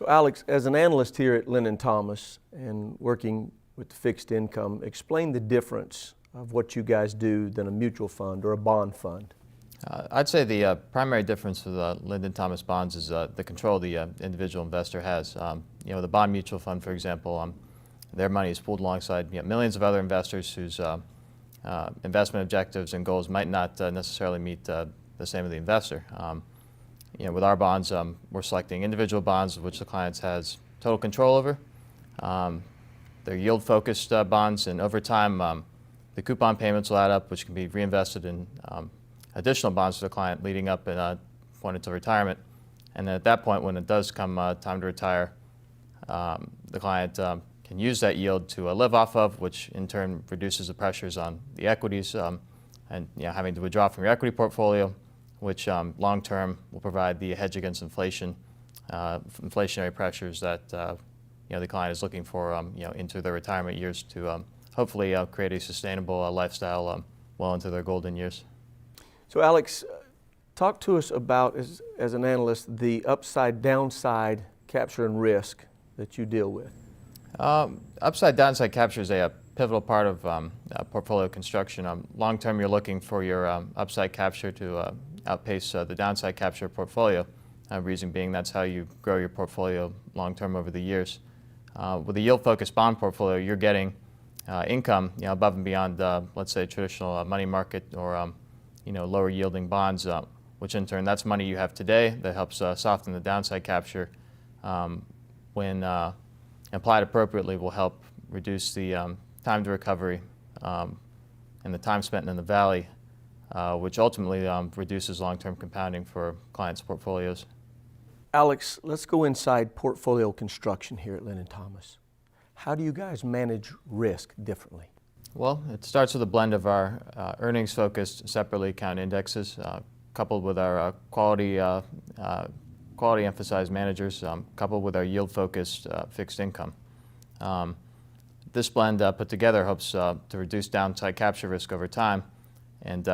So Alex, as an analyst here at Linden Thomas and working with the fixed income, explain the difference of what you guys do than a mutual fund or a bond fund. I'd say the primary difference with Linden Thomas bonds is the control the individual investor has. The bond mutual fund, for example, their money is pooled alongside millions of other investors whose investment objectives and goals might not necessarily meet the same of the investor. With our bonds, we're selecting individual bonds which the client has total control over. They're yield-focused bonds, and over time, the coupon payments will add up, which can be reinvested in additional bonds for the client leading up and point until retirement. And then at that point, when it does come time to retire, the client can use that yield to live off of, which in turn reduces the pressures on the equities and having to withdraw from your equity portfolio, which long term will provide the hedge against inflation, inflationary pressures that the client is looking for into their retirement years to hopefully create a sustainable lifestyle well into their golden years. So Alex, talk to us about, as an analyst, the upside-downside capture and risk that you deal with. Upside-downside capture is a pivotal part of portfolio construction. Long-term, you're looking for your upside capture to outpace the downside capture portfolio. Reason being that's how you grow your portfolio long-term over the years. With a yield-focused bond portfolio, you're getting income above and beyond, let's say, traditional money market or lower yielding bonds, which in turn, that's money you have today that helps soften the downside capture. When applied appropriately, will help reduce the time to recovery and the time spent in the valley, which ultimately reduces long-term compounding for clients' portfolios. Alex, let's go inside portfolio construction here at Linden Thomas. How do you guys manage risk differently? Well, it starts with a blend of our earnings-focused, separately accounted indexes, coupled with our quality-emphasized managers, coupled with our yield-focused fixed income. This blend put together hopes to reduce downside capture risk over time. And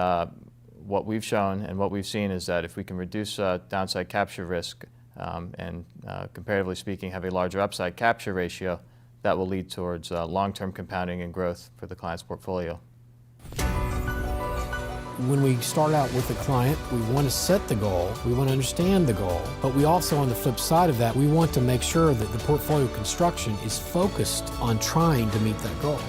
what we've shown and what we've seen is that if we can reduce downside capture risk and comparatively speaking have a larger upside capture ratio, that will lead towards long-term compounding and growth for the client's portfolio. When we start out with a client, we want to set the goal, we want to understand the goal, but we also, on the flip side of that, we want to make sure that the portfolio construction is focused on trying to meet that goal.